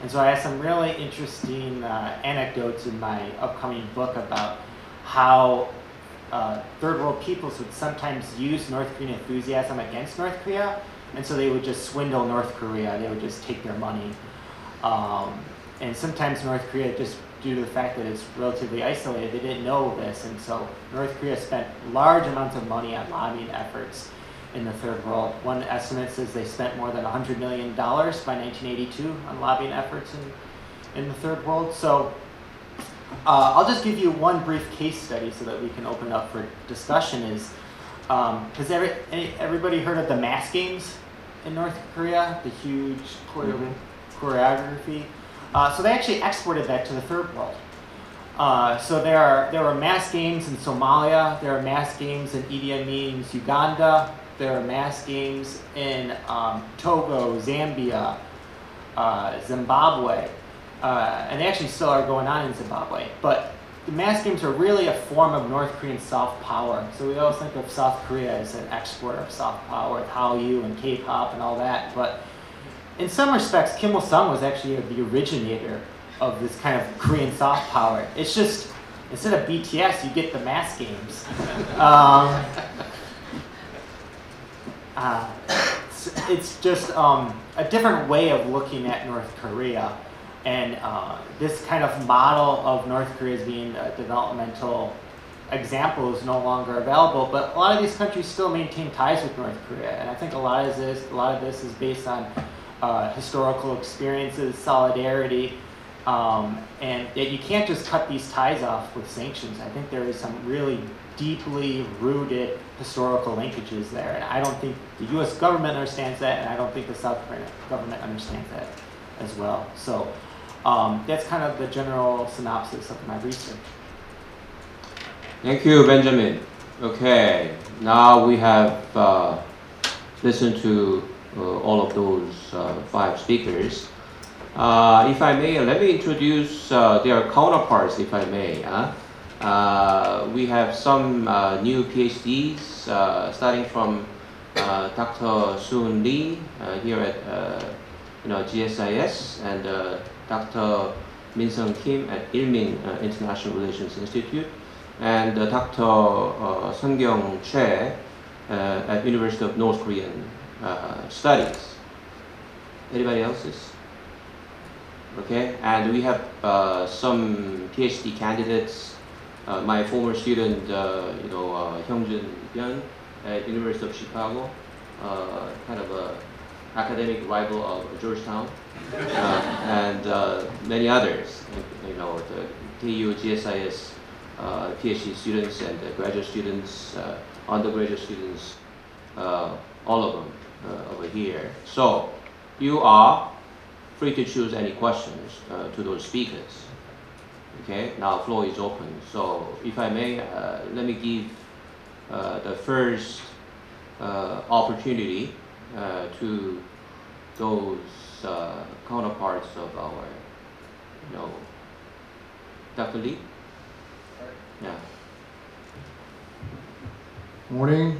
And so I have some really interesting anecdotes in my upcoming book about how third world peoples would sometimes use North Korean enthusiasm against North Korea, and so they would just swindle North Korea. They would just take their money. And sometimes North Korea just due to the fact that it's relatively isolated, they didn't know this, and so North Korea spent large amounts of money on lobbying efforts in the Third World. One estimate says they spent more than $100 million by 1982 on lobbying efforts in the Third World. So I'll just give you one brief case study so that we can open up for discussion. Has everybody heard of the mass games in North Korea? The huge choreography? So they actually exported that to the Third World. So there were mass games in Somalia, there are mass games in Idi Amin's Uganda, there are mass games in Togo, Zambia, Zimbabwe, and they actually still are going on in Zimbabwe. But the mass games are really a form of North Korean soft power. So we always think of South Korea as an exporter of soft power, with Hallyu and K-pop and all that. But in some respects, Kim Il-sung was actually the originator of this kind of Korean soft power. It's just, instead of BTS, you get the mass games. It's just a different way of looking at North Korea. And this kind of model of North Korea as being a developmental example is no longer available, but a lot of these countries still maintain ties with North Korea. And I think a lot of this is based on historical experiences, solidarity, and that you can't just cut these ties off with sanctions. I think there is some really deeply rooted historical linkages there, and I don't think the U.S. government understands that, and I don't think the South Korean government understands that as well. So that's kind of the general synopsis of my research. Thank you, Benjamin. Okay, now we have listened to all of those 5 speakers. If I may, let me introduce their counterparts, if I may. We have some new PhDs, starting from Dr. Soon Lee here at GSIS, and Dr. Min-sung Kim at Ilmin International Relations Institute, and Dr. Sun-kyung Choi at University of North Korean Studies. Anybody else's? Okay, and we have some PhD candidates. My former student, Hyungjun Byun at University of Chicago, kind of a academic rival of Georgetown, and many others. The KU GSIS PhD students and graduate students, undergraduate students, all of them over here. So you are free to choose any questions to those speakers. Okay, now floor is open. So if I may, let me give the first opportunity to those counterparts of our, Dr. Lee? Yeah. Morning.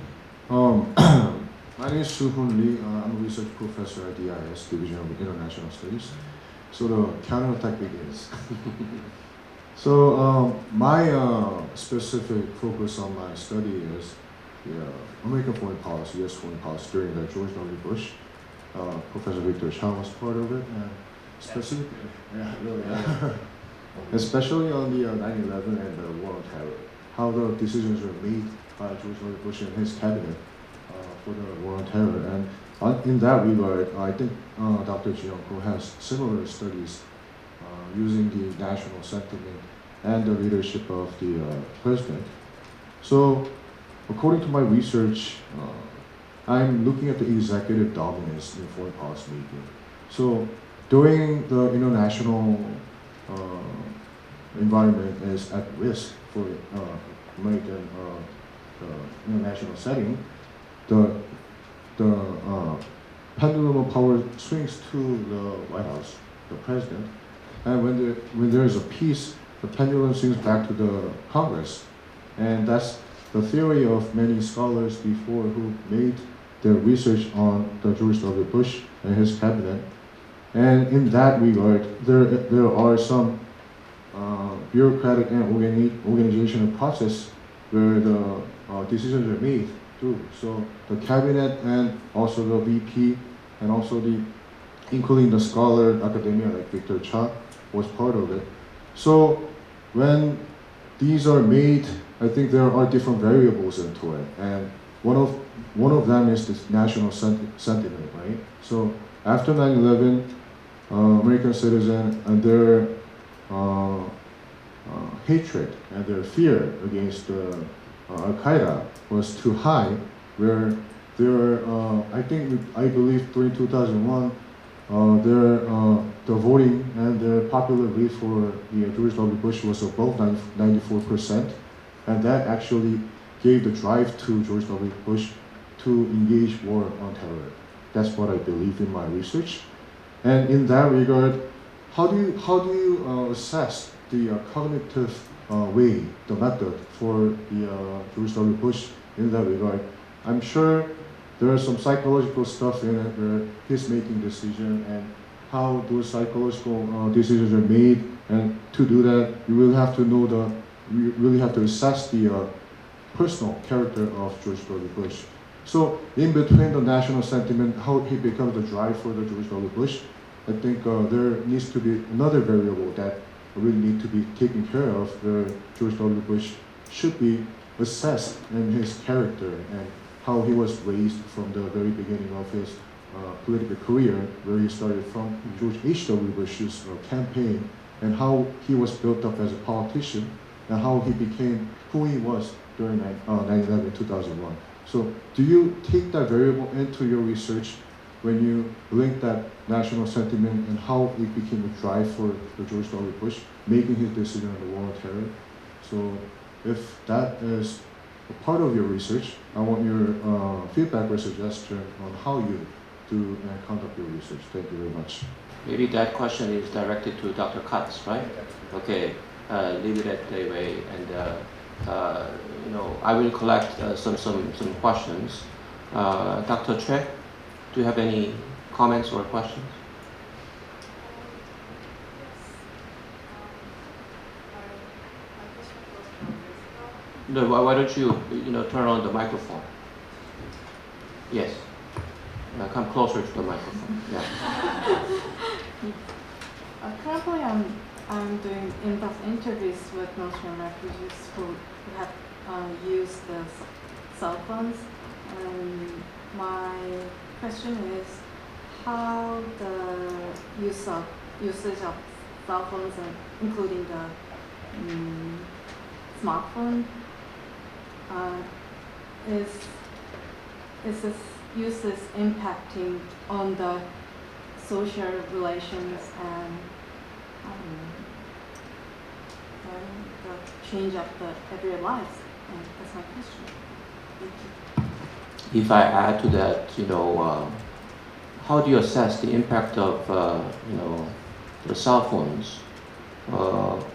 My name is Soo-hoon Lee. I'm a research professor at the DIS, Division of International Studies. So the counterattack begins. So my specific focus on my study is the American foreign policy, U.S. foreign policy during the George W. Bush. Professor Victor Cha was part of it, and specifically, especially on the 9/11 and the war on terror, how the decisions were made by George W. Bush and his cabinet for the war on terror. And in that regard, I think Dr. Ji-young has similar studies using the national sentiment and the leadership of the president. So, according to my research, I'm looking at the executive dominance in foreign policy making. So, during the international environment is at risk for American international setting, the pendulum of power swings to the White House, the president, and when there is a peace, the pendulum swings back to the Congress, and that's the theory of many scholars before who made their research on the George W. Bush and his cabinet. And in that regard, there are some bureaucratic and organizational process where the decisions are made too. So the cabinet and also the VP and also including the scholar academia like Victor Cha was part of it. So when these are made, I think there are different variables into it, and one of them is this national sentiment, right? So after 9/11, American citizens and their hatred and their fear against Al-Qaeda was too high, where I believe during 2001, the voting and the popular rate for the George W. Bush was above 94%, and that actually gave the drive to George W. Bush to engage war on terror. That's what I believe in my research. And in that regard, how do you assess the cognitive way, the method for the George W. Bush in that regard? I'm sure there is some psychological stuff in it where he's making decisions and how those psychological decisions are made. And to do that, you really have to assess the personal character of George W. Bush. So in between the national sentiment, how he becomes the drive for the George W. Bush, I think there needs to be another variable that really need to be taken care of, where George W. Bush should be assessed in his character and how he was raised from the very beginning of his political career, where he started from George H.W. Bush's campaign, and how he was built up as a politician, and how he became who he was during 9/11 2001. So do you take that variable into your research when you link that national sentiment and how it became a drive for George W. Bush making his decision on the war on terror? So if that is a part of your research, I want your feedback or suggestion on how you do and conduct your research. Thank you very much. Maybe that question is directed to Dr. Katz, right? Okay, leave it that way, and I will collect some questions. Dr. Choi, do you have any comments or questions? No, why don't you turn on the microphone? Yes. Come closer to the microphone. Yeah. Currently, I'm doing in-depth interviews with North Korean refugees who have used the cell phones. And my question is how the usage of cell phones, including the smartphone, is this uses impacting on the social relations and the change of the everyday lives? And that's my question. Thank you. If I add to that, how do you assess the impact of the cell phones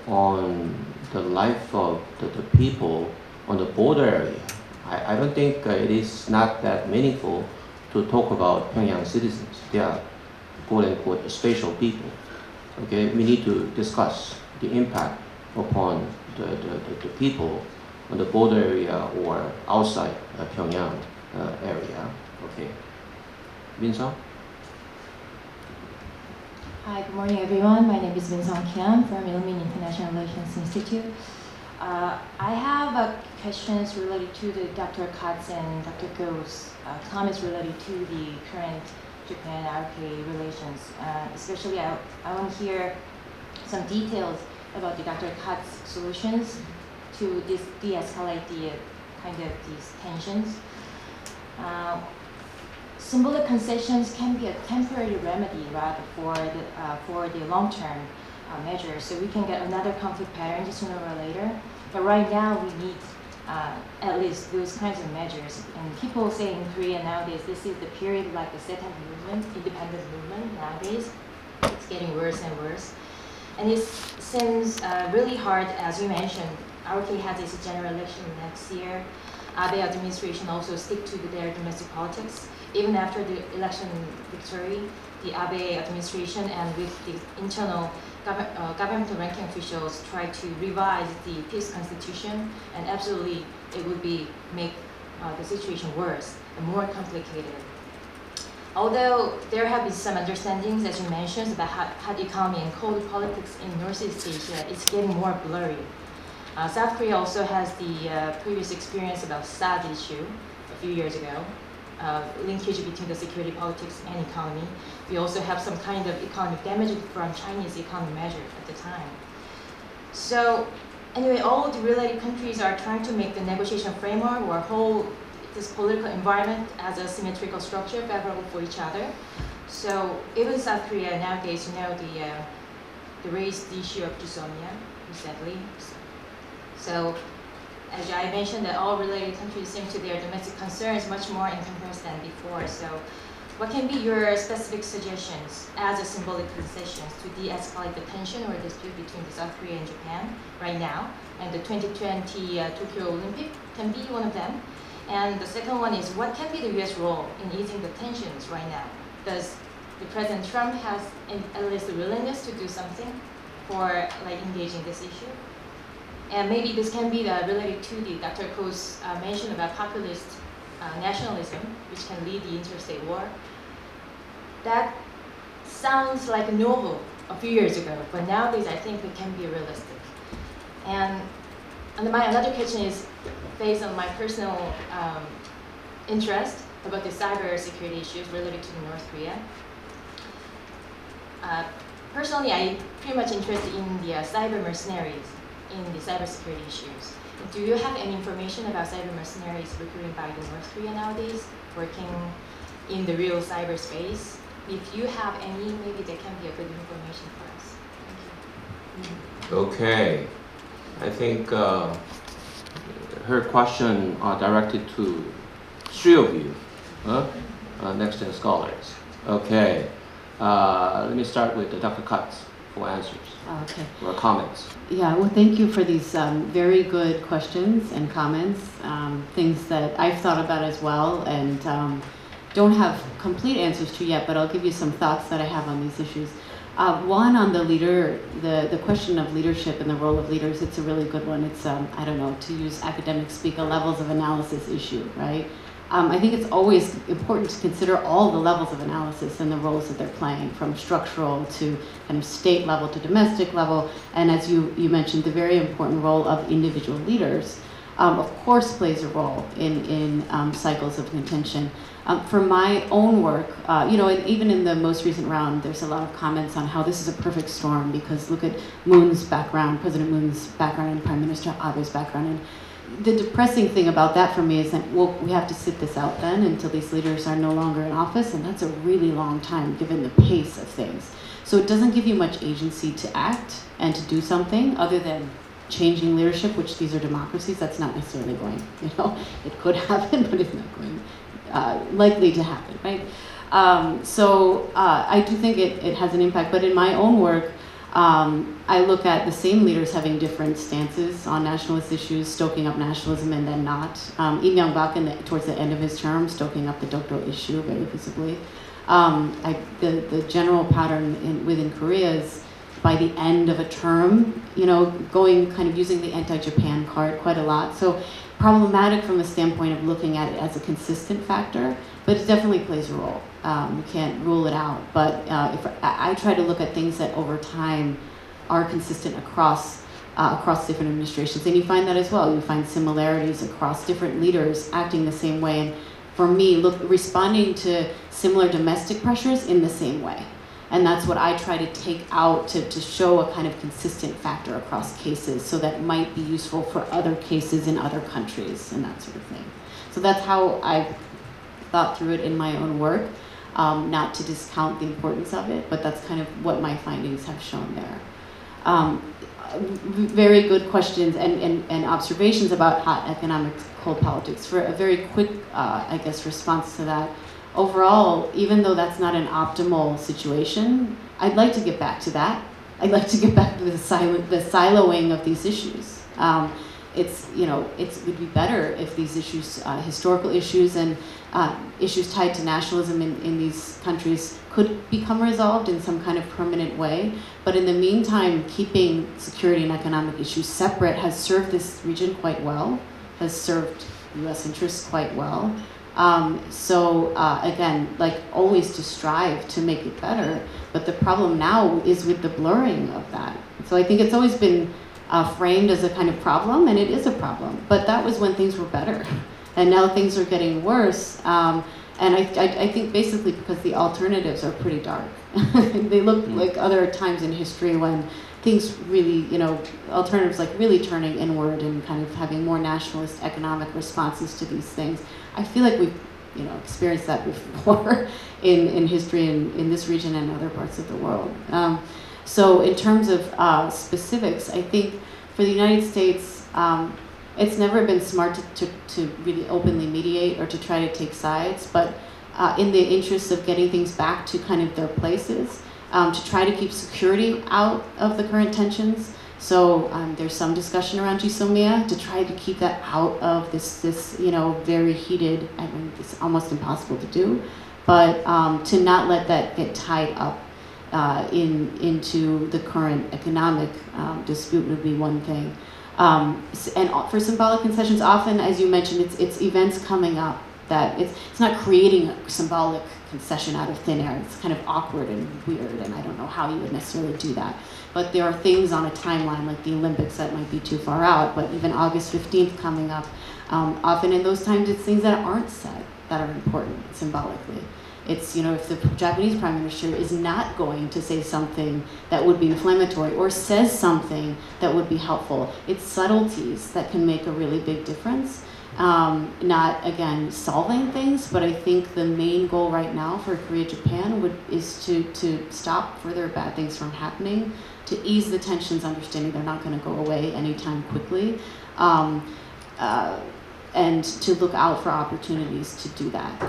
on the life of the people on the border area? I don't think it is not that meaningful to talk about Pyongyang citizens. They are quote-unquote special people. Okay, we need to discuss the impact upon the people on the border area or outside Pyongyang area. Okay, Min-sung? Hi, good morning everyone. My name is Min-sung Kim from Ilmin International Relations Institute. I have questions related to the Dr. Katz and Dr. Go's comments related to the current Japan-RK relations. Especially, I want to hear some details about the Dr. Katz solutions to de-escalate these tensions. Symbolic concessions can be a temporary remedy rather for the long-term measures, so we can get another conflict pattern sooner or later. But right now we need at least those kinds of measures. And people say in Korea nowadays, this is the period like the second movement, independent movement nowadays. It's getting worse and worse. And it seems really hard, as you mentioned. RK has its general election next year. Abe administration also stick to their domestic politics. Even after the election victory, the Abe administration and with the internal governmental ranking officials try to revise the peace constitution, and absolutely it would make the situation worse and more complicated. Although there have been some understandings, as you mentioned, about hot economy and cold politics in Northeast Asia, it's getting more blurry. South Korea also has the previous experience about SARS issue a few years ago, linkage between the security politics and economy. We also have some kind of economic damage from Chinese economic measure at the time. So anyway, all the related countries are trying to make the negotiation framework or hold this political environment as a symmetrical structure favorable for each other. So even South Korea nowadays, you know, the raised the issue of Jusonia recently. So as I mentioned, that all related countries seem to their domestic concerns much more in comparison than before. So what can be your specific suggestions as a symbolic concessions to de-escalate the tension or dispute between South Korea and Japan right now? And the 2020 Tokyo Olympic can be one of them. And the second one is, what can be the U.S. role in easing the tensions right now? Does the President Trump has at least the willingness to do something for like engaging this issue? And maybe this can be related to the Dr. Ko's mention about populist nationalism, which can lead the interstate war. That sounds like a novel a few years ago, but nowadays I think it can be realistic. And my another question is based on my personal interest about the cyber security issues related to North Korea. Personally, I'm pretty much interested in the cyber mercenaries in the cybersecurity issues. Do you have any information about cyber mercenaries recruited by the North Korea nowadays, working in the real cyberspace? If you have any, maybe that can be a good information for us. Thank you. Okay, I think her question are directed to three of you, NextGen scholars. Okay, let me start with Dr. Katz for answers. Okay. Or comments. Yeah, well, thank you for these very good questions and comments, things that I've thought about as well, and don't have complete answers to yet, but I'll give you some thoughts that I have on these issues. One, on the question of leadership and the role of leaders, it's a really good one. It's, I don't know, to use academic speak, a levels of analysis issue, right? I think it's always important to consider all the levels of analysis and the roles that they're playing, from structural to kind of state level to domestic level, and as you mentioned, the very important role of individual leaders, of course, plays a role in cycles of contention. For my own work, you know, and even in the most recent round, there's a lot of comments on how this is a perfect storm, because look at Moon's background, President Moon's background, and Prime Minister Abe's background. And the depressing thing about that for me is that, well, we have to sit this out then until these leaders are no longer in office, and that's a really long time given the pace of things. So it doesn't give you much agency to act and to do something other than changing leadership, which these are democracies. That's not necessarily going, you know, it could happen, but it's not going likely to happen, right? So I do think it has an impact, but in my own work, I look at the same leaders having different stances on nationalist issues, stoking up nationalism and then not. Lee Myung-bak, towards the end of his term, stoking up the Dokdo issue very visibly. The general pattern within Korea is, by the end of a term, you know, going kind of using the anti-Japan card quite a lot. So problematic from the standpoint of looking at it as a consistent factor, but it definitely plays a role. You can't rule it out, but if I try to look at things that over time are consistent across different administrations, and you find that as well. You find similarities across different leaders acting the same way, and for me, responding to similar domestic pressures in the same way. And that's what I try to take out to show a kind of consistent factor across cases, so that might be useful for other cases in other countries and that sort of thing. So that's how I thought through it in my own work, not to discount the importance of it, but that's kind of what my findings have shown there. Very good questions and observations about hot economic cold politics. For a very quick, I guess, response to that, overall, even though that's not an optimal situation, I'd like to get back to that. I'd like to get back to the siloing of these issues. It would be better if these issues, historical issues and issues tied to nationalism in these countries, could become resolved in some kind of permanent way. But in the meantime, keeping security and economic issues separate has served this region quite well, has served U.S. interests quite well. Again, like always to strive to make it better, but the problem now is with the blurring of that. So I think it's always been framed as a kind of problem, and it is a problem, but that was when things were better, and now things are getting worse. And I think basically because the alternatives are pretty dark. They look like other times in history when things really, alternatives like really turning inward and kind of having more nationalist economic responses to these things. I feel like we've, experienced that before in history in this region and other parts of the world. So in terms of specifics, I think for the United States, it's never been smart to really openly mediate or to try to take sides, but in the interest of getting things back to kind of their places, to try to keep security out of the current tensions. So there's some discussion around Jisomia to try to keep that out of this very heated, I mean, it's almost impossible to do, but to not let that get tied up into the current economic dispute would be one thing. And for symbolic concessions, often, as you mentioned, it's events coming up that it's not creating a symbolic concession out of thin air. It's kind of awkward and weird, and I don't know how you would necessarily do that. But there are things on a timeline like the Olympics that might be too far out, but even August 15th coming up, often in those times it's things that aren't said that are important symbolically. It's, if the Japanese Prime Minister is not going to say something that would be inflammatory or says something that would be helpful, it's subtleties that can make a really big difference. Not, again, solving things, but I think the main goal right now for KoreaJapan is to stop further bad things from happening, to ease the tensions, understanding they're not going to go away anytime quickly, and to look out for opportunities to do that.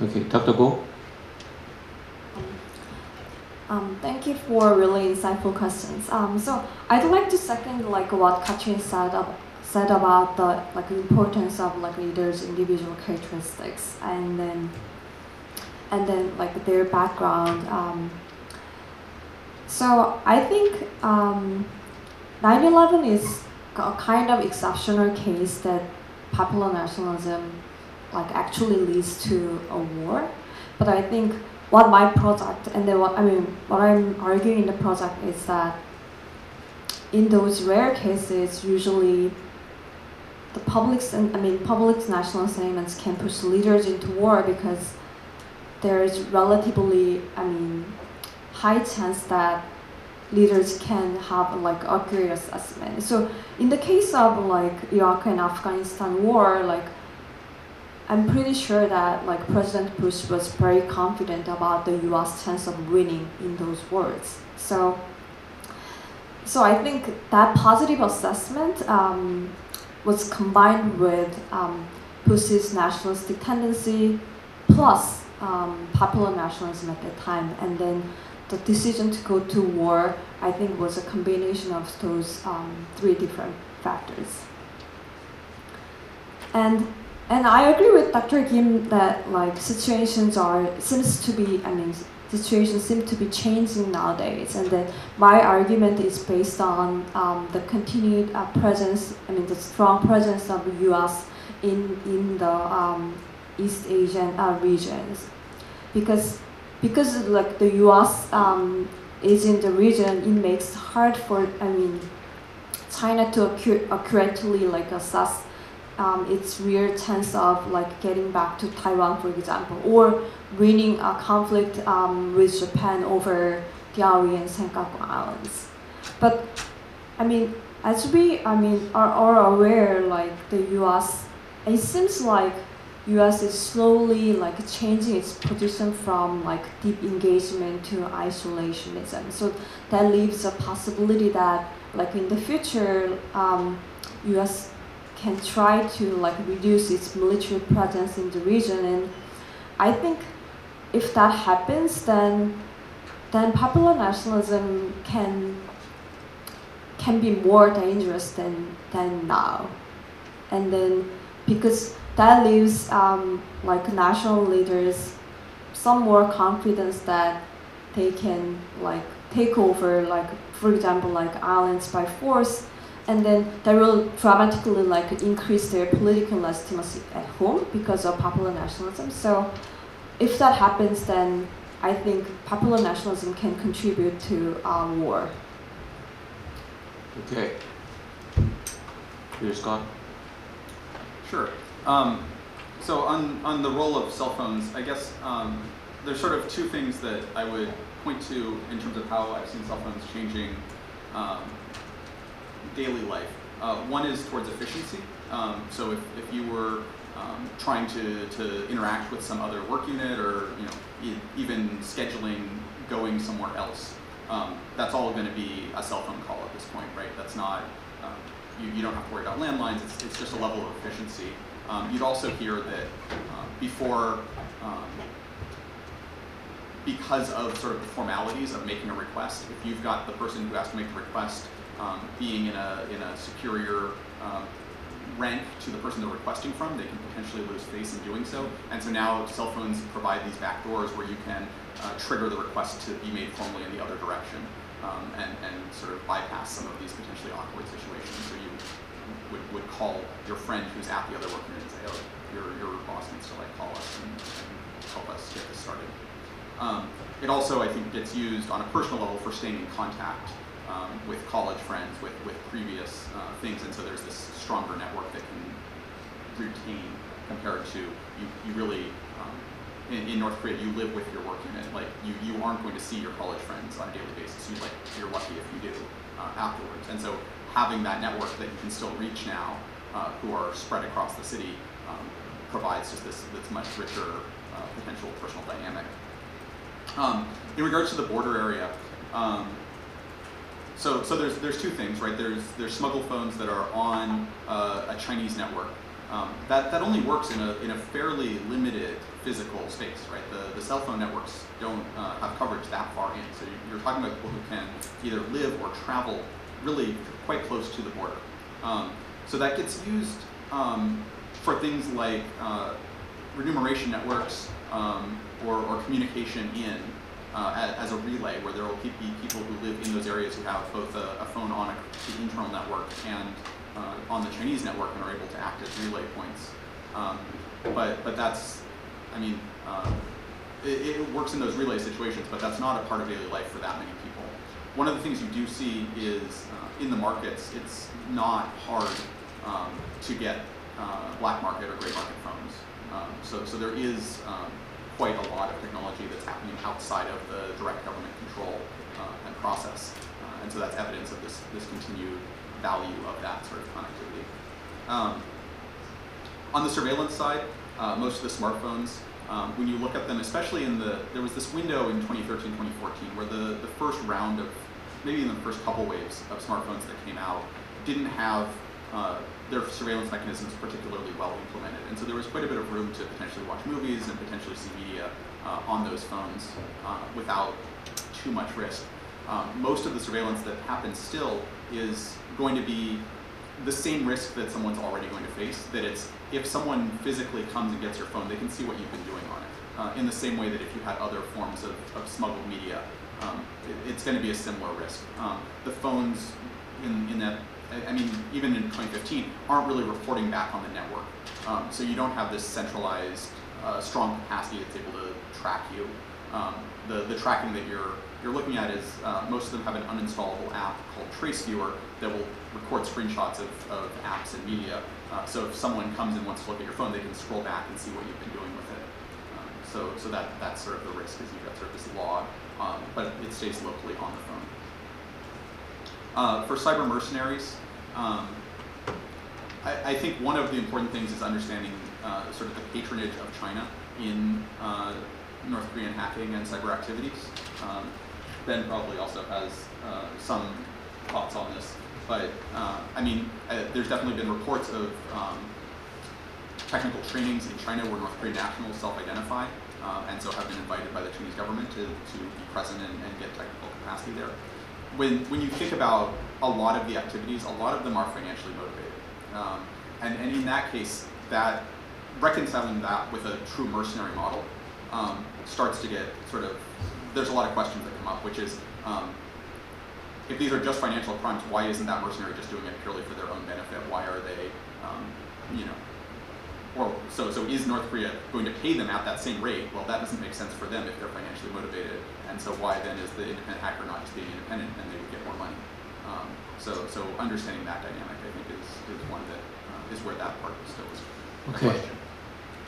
Okay, Dr. Go. Thank you for really insightful questions. So I'd like to second what Katrin said about the importance of leaders' individual characteristics and then their background. So I think 9/11 is a kind of exceptional case that popular nationalism actually leads to a war. But I think what my project and what I'm arguing in the project is that in those rare cases, usually the public's national sentiments can push leaders into war because there is relatively high chance that leaders can have accurate assessment. So in the case of Iraq and Afghanistan war, I'm pretty sure that President Bush was very confident about the U.S. chance of winning in those wars. So I think that positive assessment was combined with Bush's nationalistic tendency plus popular nationalism at that time, and then the decision to go to war, I think, was a combination of those three different factors. And I agree with Dr. Kim that situations seem to be changing nowadays, and that my argument is based on the continued presence, the strong presence of the U.S. in the East Asian regions, because the U.S. is in the region, it makes it hard for China to accurately assess its real chance of getting back to Taiwan, for example, or winning a conflict with Japan over Diaoyu and Senkaku Islands. But as we are aware, the U.S. it seems like U.S. is slowly changing its position from deep engagement to isolationism. So that leaves a possibility that in the future, U.S. can try to reduce its military presence in the region, and I think if that happens, then popular nationalism can be more dangerous than now, and then because that leaves national leaders some more confidence that they can take over for example islands by force, and then that will dramatically increase their political legitimacy at home because of popular nationalism. So if that happens, then I think popular nationalism can contribute to war. Okay. Peter Scott? Sure. So on the role of cell phones, I guess there's sort of two things that I would point to in terms of how I've seen cell phones changing daily life. One is towards efficiency. So if you were trying to interact with some other work unit, or even scheduling going somewhere else, that's all going to be a cell phone call at this point, right? That's not you don't have to worry about landlines. It's just a level of efficiency. You'd also hear that before, because of sort of the formalities of making a request, if you've got the person who has to make the request being in a superior rank to the person they're requesting from, they can potentially lose face in doing so. And so now cell phones provide these back doors where you can trigger the request to be made formally in the other direction, and sort of bypass some of these potentially awkward situations. So you would call your friend who's at the other work unit and say, oh, your boss needs to call us and help us get this started. It also, I think, gets used on a personal level for staying in contact with college friends, with previous things, and so there's this stronger network that can retain compared to you really, in North Korea, you live with your work unit. You aren't going to see your college friends on a daily basis. You're lucky if you do afterwards. And so having that network that you can still reach now, who are spread across the city, provides just this much richer potential personal dynamic. In regards to the border area, so there's two things, right? There's smuggle phones that are on a Chinese network. That only works in a fairly limited physical space, right? The cell phone networks don't have coverage that far in. So you're talking about people who can either live or travel really quite close to the border. So that gets used for things like remuneration networks or communication as a relay, where there will be people who live in those areas who have both a phone on the internal network and on the Chinese network and are able to act as relay points. But that's, I mean, it works in those relay situations, but that's not a part of daily life for that many people. One of the things you do see is in the markets, it's not hard to get black market or gray market phones. So there is quite a lot of technology that's happening outside of the direct government control and process. And so that's evidence of this continued value of that sort of connectivity. On the surveillance side, most of the smartphones, when you look at them, especially there was this window in 2013, 2014, where the first round of, maybe even the first couple waves of smartphones that came out didn't have their surveillance mechanisms particularly well implemented. And so there was quite a bit of room to potentially watch movies and potentially see media on those phones without too much risk. Most of the surveillance that happens still is going to be the same risk that someone's already going to face, that it's, if someone physically comes and gets your phone, they can see what you've been doing on it. In the same way that if you had other forms of smuggled media, it's going to be a similar risk. The phones in that, I mean, even in 2015, aren't really reporting back on the network. So you don't have this centralized, strong capacity that's able to track you. The tracking that you're looking at is, most of them have an uninstallable app called Trace Viewer that will record screenshots of apps and media. So if someone comes and wants to look at your phone, they can scroll back and see what you've been doing with it. So that's sort of the risk, is you've got sort of this log, but it stays locally on the phone. For cyber mercenaries, I think one of the important things is understanding sort of the patronage of China in North Korean hacking and cyber activities. Ben probably also has some thoughts on this, but I mean, there's definitely been reports of technical trainings in China where North Korean nationals self-identify, and so have been invited by the Chinese government to be present and get technical capacity there. When you think about a lot of the activities, a lot of them are financially motivated. And in that case, that reconciling that with a true mercenary model starts to get sort of, there's a lot of questions that come up, which is, if these are just financial crimes, why isn't that mercenary just doing it purely for their own benefit? Why are they, you know, or so is North Korea going to pay them at that same rate? Well, that doesn't make sense for them if they're financially motivated. And so why then is the independent hacker not just being independent and they would get more money? So understanding that dynamic, I think, is one that is where that part still is a Okay. question.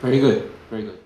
Very good. Very good.